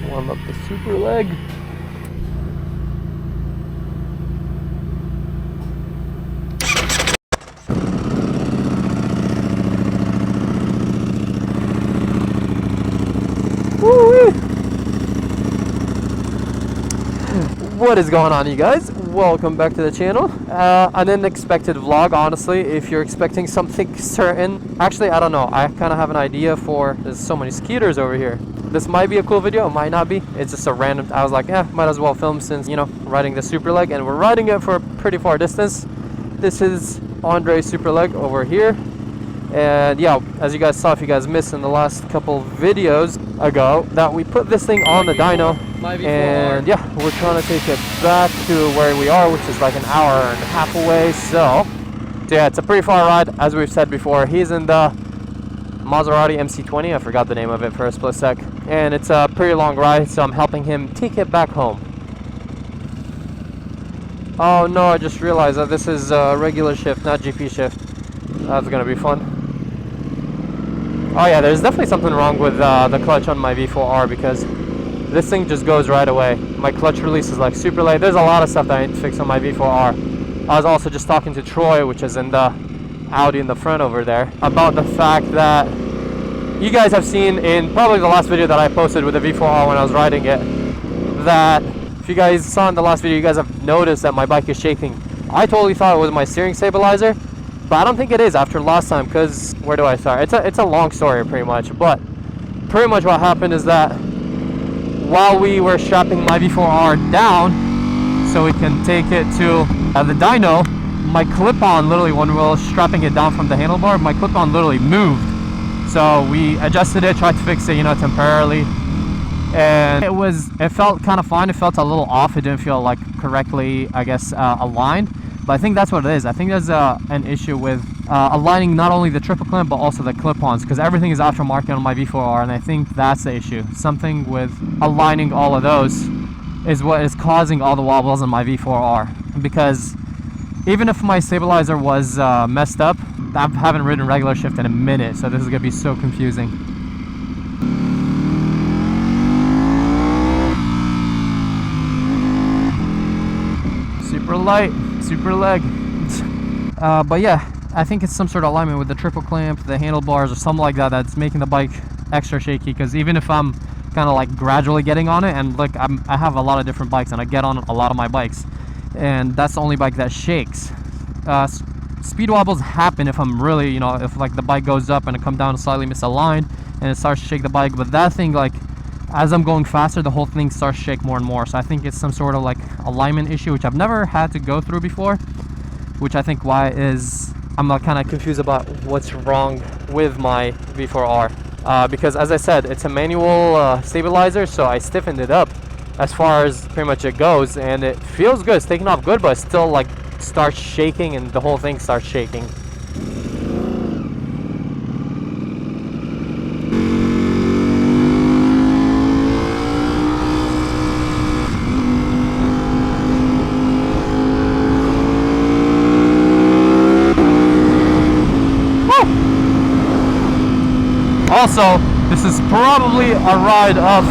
Warm up the super leg. What is going on, you guys? Welcome back to the channel. An unexpected vlog, honestly. If you're expecting something certain, actually I don't know, I kind of have an idea for, there's so many skeeters over here. This might be a cool video, it might not be. It's just a random, I was like, might as well film since, you know, riding the super leg, and we're riding it for a pretty far distance. This is Andre's super leg over here. And yeah, as you guys saw, if you guys missed in the last couple videos ago, that we put this thing on the dyno, and yeah, we're trying to take it back to where we are, which is like an hour and a half away. So yeah, it's a pretty far ride, as we've said before. He's in the Maserati MC20, I forgot the name of it for a split sec, and it's a pretty long ride, so I'm helping him take it back home. Oh no, I just realized that this is a regular shift, not GP shift. That's gonna be fun. Oh yeah, there's definitely something wrong with the clutch on my V4R, because this thing just goes right away. My clutch release is like super late. There's a lot of stuff that I need to fix on my V4R. I was also just talking to Troy, which is in the Audi in the front over there, about the fact that you guys have seen in probably the last video that I posted with the V4R when I was riding it, that if you guys saw in the last video, you guys have noticed that my bike is shaking. I totally thought it was my steering stabilizer, but I don't think it is after last time, because where do I start? It's a long story pretty much, but pretty much what happened is that while we were strapping my V4R down so we can take it to the dyno, my clip-on literally, when we were strapping it down from the handlebar, my clip-on literally moved. So we adjusted it, tried to fix it, you know, temporarily, and it felt kind of fine. It felt a little off. It didn't feel like correctly, I guess, aligned. But I think that's what it is. I think there's an issue with aligning not only the triple clamp but also the clip-ons, because everything is aftermarket on my V4R, and I think that's the issue. Something with aligning all of those is what is causing all the wobbles on my V4R. Because even if my stabilizer was messed up, I haven't ridden regular shift in a minute, so this is gonna be so confusing. Super light, super leg. But yeah, I think it's some sort of alignment with the triple clamp, the handlebars, or something like that, that's making the bike extra shaky. Because even if I'm kind of like gradually getting on it, and like I have a lot of different bikes and I get on a lot of my bikes, and that's the only bike that shakes. Speed wobbles happen if I'm really, you know, if like the bike goes up and it comes down slightly misaligned and it starts to shake the bike. But that thing, like, as I'm going faster, the whole thing starts to shake more and more. So I think it's some sort of like alignment issue, which I've never had to go through before, which I think why is I'm kind of confused about what's wrong with my V4R. Because as I said, it's a manual stabilizer, so I stiffened it up as far as pretty much it goes, and it feels good. It's taking off good, but it still like starts shaking, and the whole thing starts shaking. Also, this is probably a ride of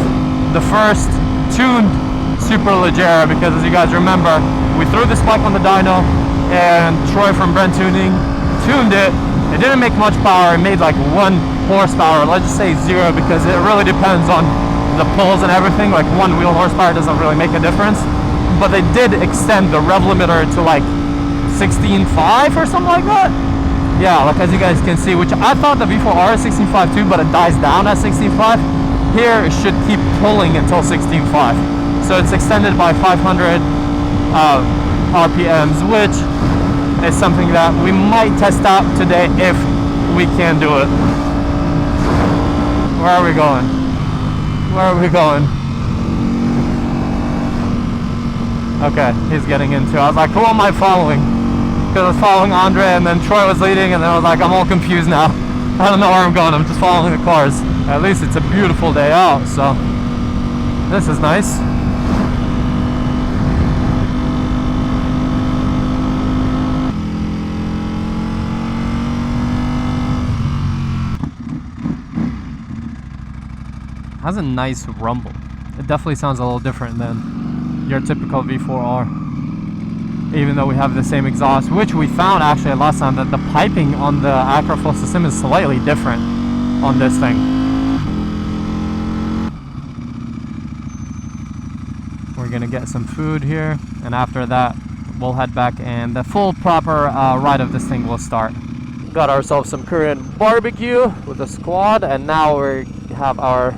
the first tuned Superleggera, because as you guys remember, we threw this bike on the dyno and Troy from Brent Tuning tuned it. It didn't make much power. It made like 1 horsepower. Let's just say 0, because it really depends on the pulls and everything. Like 1 wheel horsepower doesn't really make a difference. But they did extend the rev limiter to like 16.5 or something like that. Yeah, like as you guys can see, which I thought the V4R is 16.5 too, but it dies down at 16.5. Here it should keep pulling until 16.5. So it's extended by 500 RPMs, which is something that we might test out today if we can do it. Where are we going? Where are we going? Okay, he's getting into it. I was like, who am I following? Because I was following Andre, and then Troy was leading, and then I was like, I'm all confused now. I don't know where I'm going. I'm just following the cars. At least it's a beautiful day out, so this is nice. Has a nice rumble. it definitely sounds a little different than your typical V4R. Even though we have the same exhaust, which we found actually last time that the piping on the Acro system is slightly different on this thing. We're gonna get some food here, and after that we'll head back and the full proper ride of this thing will start. Got ourselves some Korean barbecue with the squad, and now we have our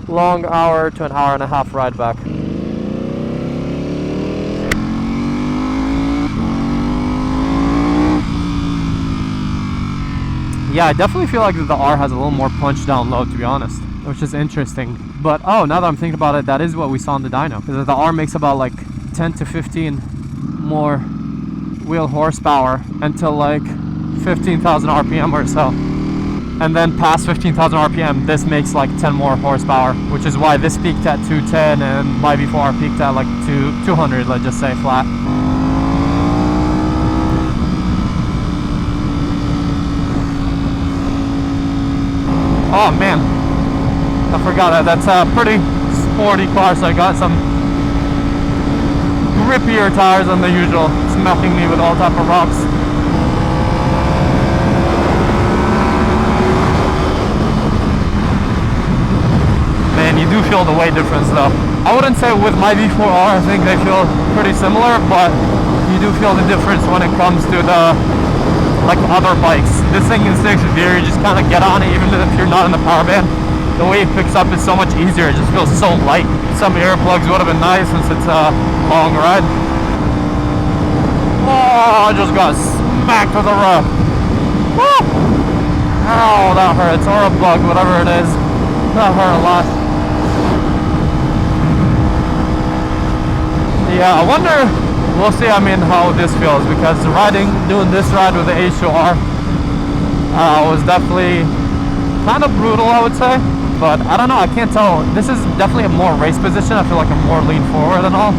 long hour to an hour and a half ride back. Yeah, I definitely feel like the R has a little more punch down low, to be honest, which is interesting. But oh, now that I'm thinking about it, that is what we saw in the dyno, because the R makes about like 10 to 15 more wheel horsepower until like 15,000 RPM or so, and then past 15,000 RPM this makes like 10 more horsepower, which is why this peaked at 210 and my V4R peaked at like 200, let's just say, flat. Oh man, I forgot that that's a pretty sporty car, so I got some grippier tires than the usual, smacking me with all type of rocks. Man, you do feel the weight difference though. I wouldn't say with my V4R, I think they feel pretty similar, but you do feel the difference when it comes to the like other bikes. This thing in 6th gear, you just kind of get on it even if you're not in the power band. The way it picks up is so much easier, it just feels so light. Some earplugs would have been nice since it's a long ride. Oh, I just got smacked with a rock. Woo! Ow, that hurts. Or a bug, whatever it is. That hurt a lot. Yeah, I wonder, we'll see, I mean, how this feels, because doing this ride with the H2R was definitely kind of brutal, I would say. But I don't know, I can't tell. This is definitely a more race position. I feel like I'm more lean forward and all,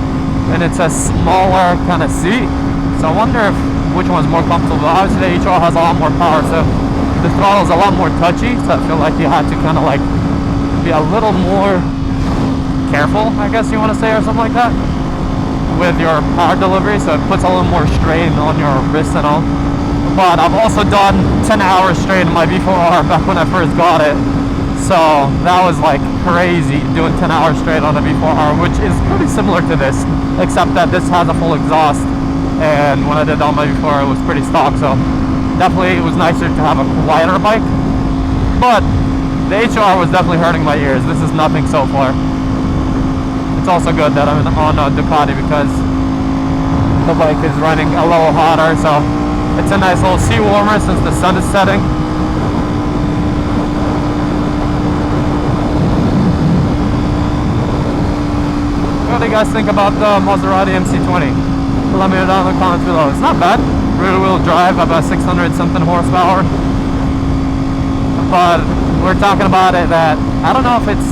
and it's a smaller kind of seat. So I wonder which one's more comfortable. Obviously the H2R has a lot more power, so the throttle is a lot more touchy. So I feel like you had to kind of like be a little more careful, I guess you want to say, or something like that, with your power delivery, so it puts a little more strain on your wrist and all. But I've also done 10 hours straight in my V4R back when I first got it, so that was like crazy, doing 10 hours straight on a V4R, which is pretty similar to this, except that this has a full exhaust, and when I did on my V4R it was pretty stock, so definitely it was nicer to have a quieter bike. But the H2R was definitely hurting my ears. This is nothing so far. It's also good that I'm on a Ducati because the bike is running a little hotter, so it's a nice little seat warmer since the sun is setting. What do you guys think about the Maserati MC20? Let me know down in the comments below. It's not bad. Rear wheel drive, about 600 something horsepower. But we're talking about it that I don't know if it's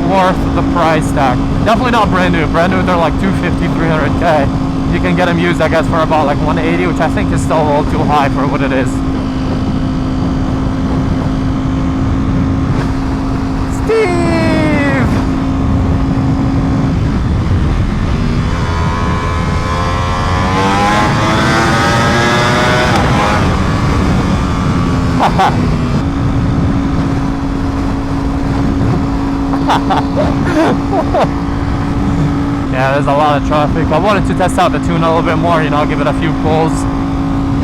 worth the price tag. Definitely not brand new. Brand new, they're like 250, 300k. You can get them used, I guess, for about like 180, which I think is still a little too high for what it is. Steve! Haha. Yeah, there's a lot of traffic. I wanted to test out the tune a little bit more, you know, give it a few pulls.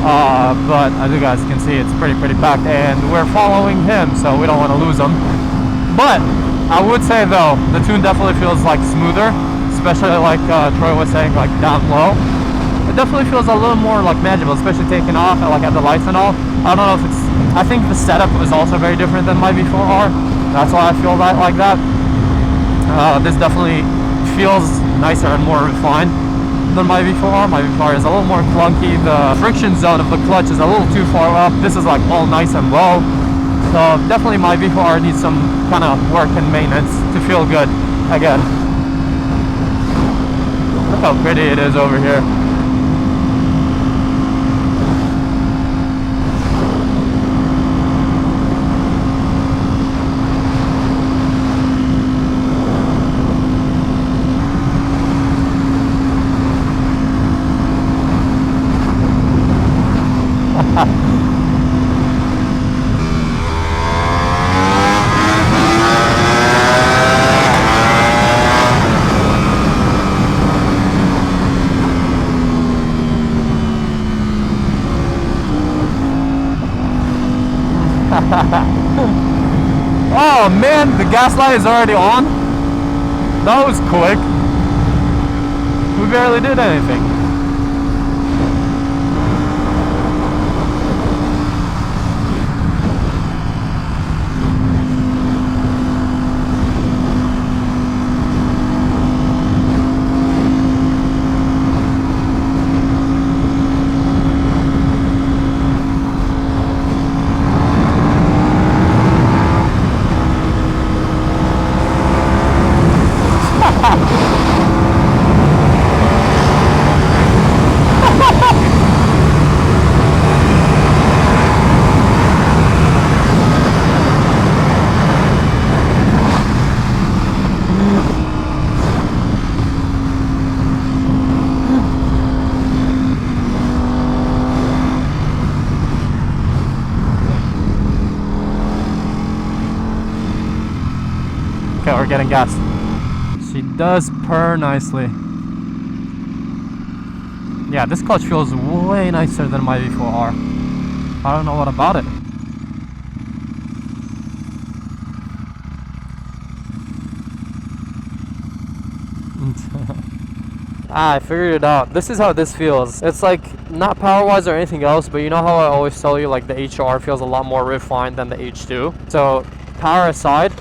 But as you guys can see, it's pretty packed, and we're following him, so we don't want to lose him. But I would say though, the tune definitely feels like smoother, especially like Troy was saying, like down low. It definitely feels a little more like manageable, especially taking off and like at the lights and all. I don't know if it's, I think the setup is also very different than my V4R. That's why I feel that like that. This definitely feels nicer and more refined than my V4R. My V4R is a little more clunky. The friction zone of the clutch is a little too far up. This is like all nice and low. So definitely my V4R needs some kind of work and maintenance to feel good again. Look how pretty it is over here. Oh man, the gas light is already on. That was quick. We barely did anything. Okay, we're getting gas. She does purr nicely. Yeah, this clutch feels way nicer than my V4R. I don't know what about it. I figured it out. This is how this feels. It's like not power-wise or anything else, but you know how I always tell you like the HR feels a lot more refined than the H2. So power aside,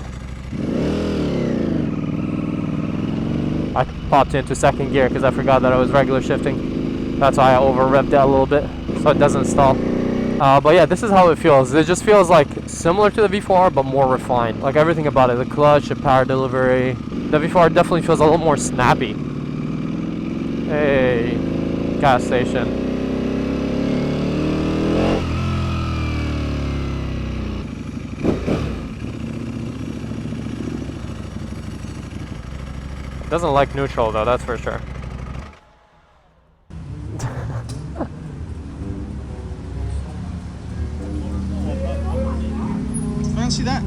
I popped into second gear because I forgot that I was regular shifting. That's why I over-revved it a little bit so it doesn't stall. But yeah, this is how it feels. It just feels like similar to the V4R but more refined. Like everything about it, the clutch, the power delivery. The V4R definitely feels a little more snappy. Hey, gas station. Doesn't like neutral though, that's for sure. Fancy that?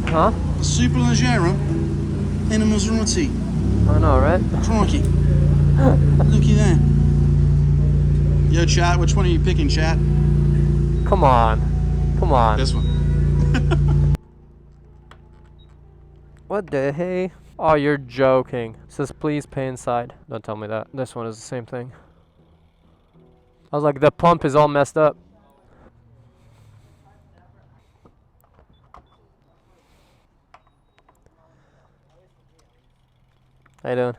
Huh? A Superleggera in a Maserati. I know, right? Crikey. Looky there. Yo, chat, which one are you picking, chat? Come on. Come on. This one. What the hey? Oh, you're joking. It says please pay inside. Don't tell me that. This one is the same thing. I was like, the pump is all messed up. How you doing?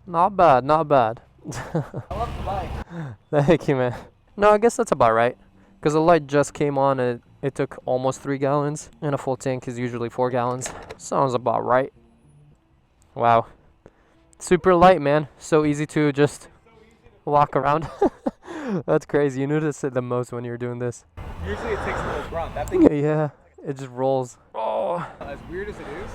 Not bad, not bad. I love the bike. Thank you, man. No, I guess that's about right. Because the light just came on and it took almost 3 gallons. And a full tank is usually 4 gallons. Sounds about right. Wow. Super light, man. So easy to just walk around. That's crazy. You notice it the most when you're doing this. Usually it takes a little grunt. That thing, Yeah, it just rolls. Oh. as weird as it is,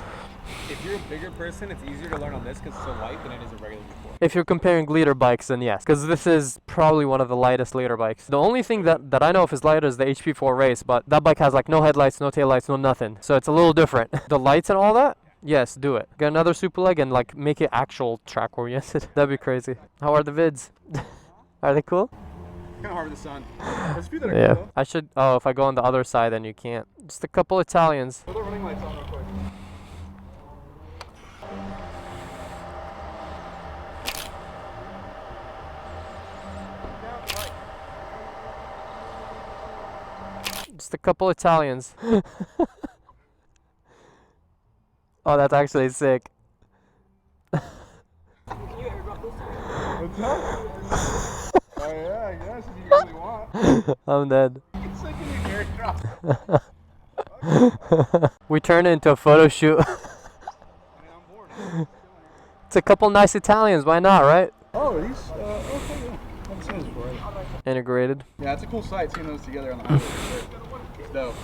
if you're a bigger person, it's easier to learn on this because it's so light than it is a regular V4. If you're comparing leader bikes, then yes, because this is probably one of the lightest leader bikes. The only thing that I know of is lighter is the HP4 Race, but that bike has like no headlights, no taillights, no nothing. So it's a little different. The lights and all that, yes, do it. Get another super leg and like make it actual track oriented. That'd be crazy. How are the vids? Are they cool? Kind of hard with the sun. There's a few that are Yeah. cool. I should. Oh, if I go on the other side, then you can't. Just a couple Italians. Put the running lights on real quick. Just a couple Italians. Oh, that's actually sick. What's up? Oh yeah, I guess if you really want. I'm dead. It's like an airdrop. We turned it into a photo shoot. I mean, I'm bored. It's a couple nice Italians. Why not, right? Oh, are these? Okay, yeah. I've seen this before. Integrated. Yeah, it's a cool sight seeing those together on the highway. For sure. It's dope.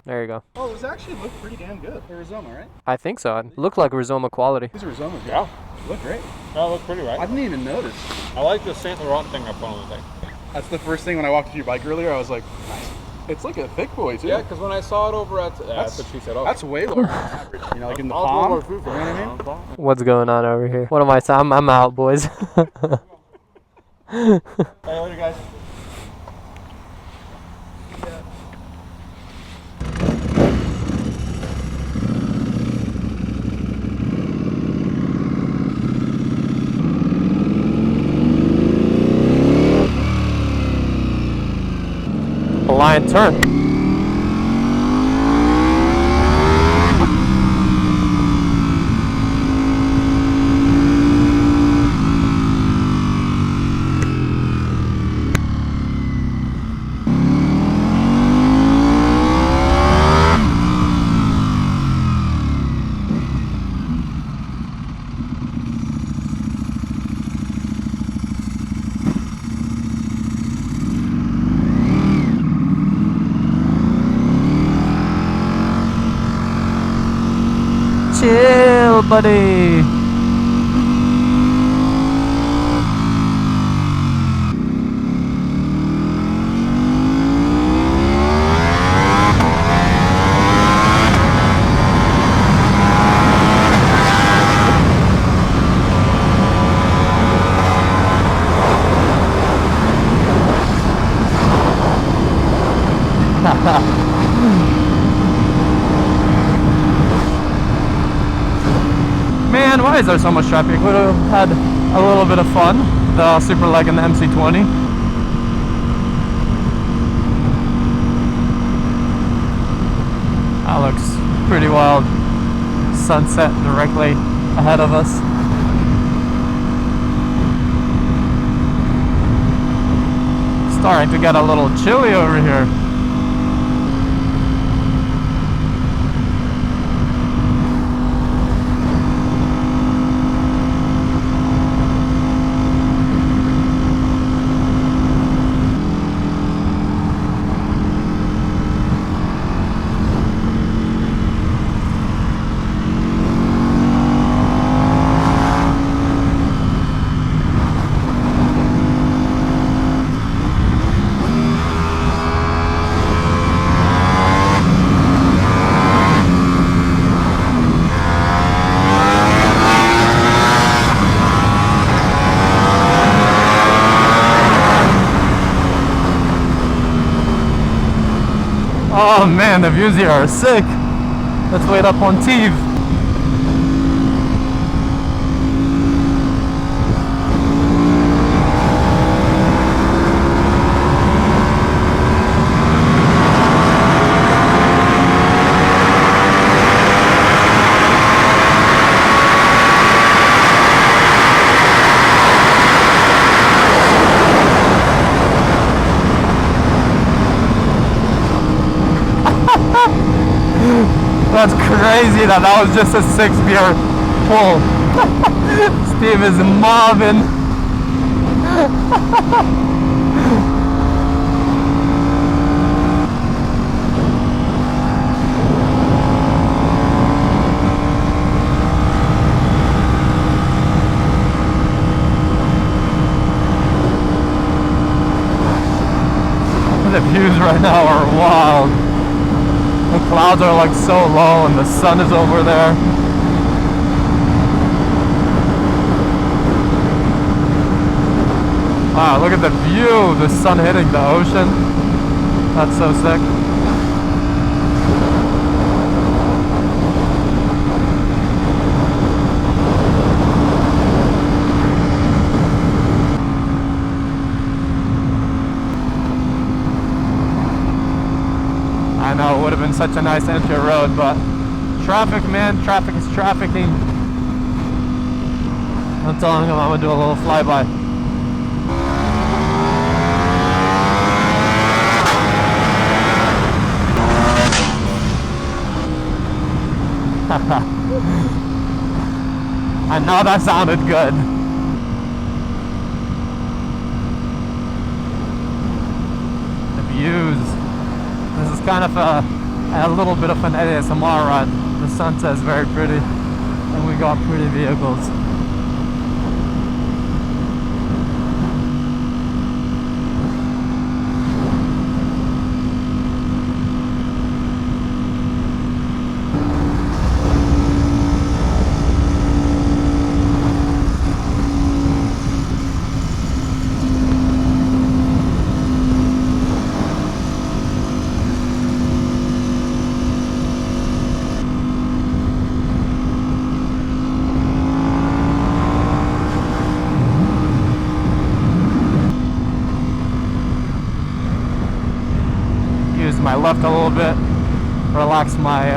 There you go. Oh, those actually look pretty damn good. They're Rizoma, right? I think so. It looked like Rizoma quality. These are Rizomas. Yeah. Look great. That looks pretty right. I didn't even notice. I like the Saint Laurent thing I put on the thing. That's the first thing when I walked to your bike earlier. I was like, nice. It's like a thick boy too. Yeah, because when I saw it over at that's what she said. Oh, That's way lower than average. You know, like in the I'll palm. go more food for You know what I it. mean? What's going on over here? What am I saying? I'm out, boys. Hey, later, guys. turn. Chill, buddy. Man, why is there so much traffic? Would have had a little bit of fun. The Superleg and the MC20. That looks pretty wild. Sunset directly ahead of us. Starting to get a little chilly over here. Oh man, the views here are sick. Let's wait up on Teve. That's crazy that was just a 6-beer pull. Steve is mobbing. The views right now are wild. The clouds are like so low and the sun is over there. Wow, look at the view. The sun hitting the ocean. That's so sick. I know it would have been such a nice entry road, but traffic, man, traffic is trafficking. I'm telling him I'm gonna do a little flyby. I know that sounded good. The views. This is kind of a little bit of an ASMR ride. The sunset is very pretty, and we got pretty vehicles. left a little bit, relax my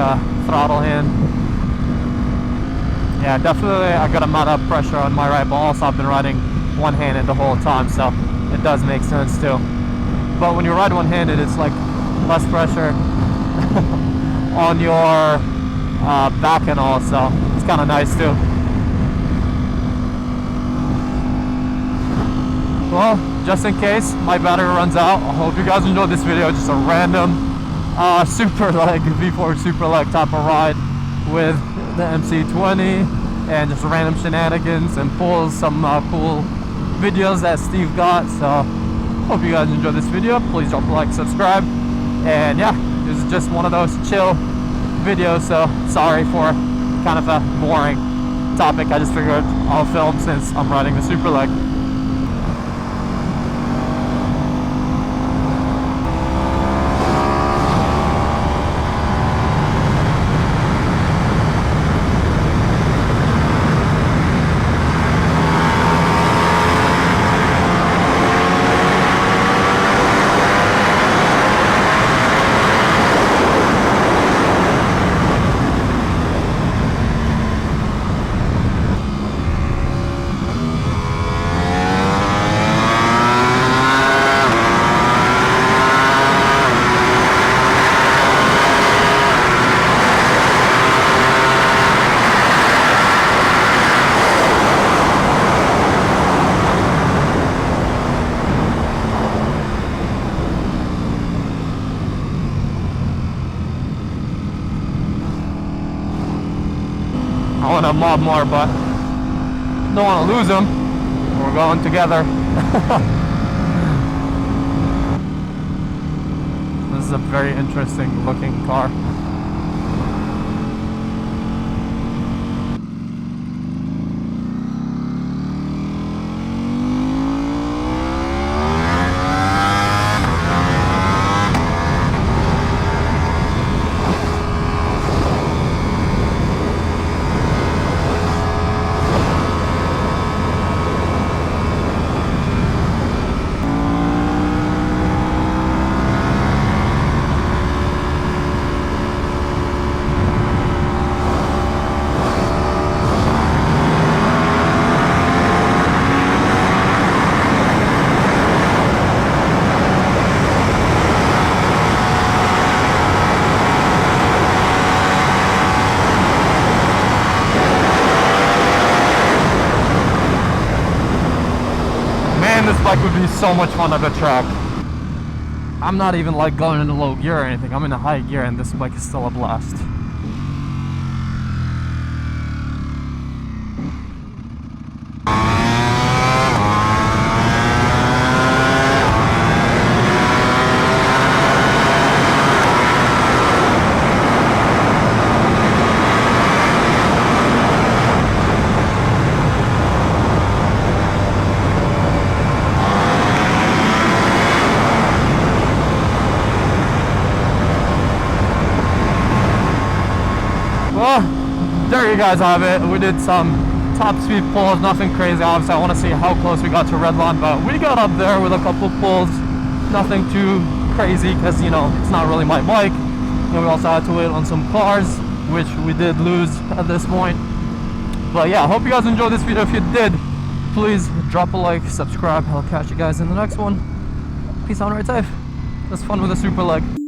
throttle hand. Yeah, definitely I got a amount of pressure on my right, but also I've been riding one-handed the whole time, so it does make sense too. But when you ride one-handed, it's like less pressure on your back and all, so it's kind of nice too. Well, just in case my battery runs out, I hope you guys enjoyed this video. Just a random Superleg V4 Superleg type of ride with the MC20 and just random shenanigans and pulls, some cool videos that Steve got. So hope you guys enjoyed this video. Please drop a like, subscribe, and yeah, this is just one of those chill videos, so sorry for kind of a boring topic. I just figured I'll film since I'm riding the Superleg. I want to mob more, but don't want to lose them. We're going together. This is a very interesting looking car. This bike would be so much fun at the track. I'm not even like going into low gear or anything. I'm in a high gear and this bike is still a blast. Well, there you guys have it. We did some top speed pulls, nothing crazy. Obviously, I want to see how close we got to redline, but we got up there with a couple pulls. Nothing too crazy because, you know, it's not really my bike. And we also had to wait on some cars, which we did lose at this point. But yeah, I hope you guys enjoyed this video. If you did, please drop a like, subscribe. I'll catch you guys in the next one. Peace out and ride safe. It was fun with a Superleg.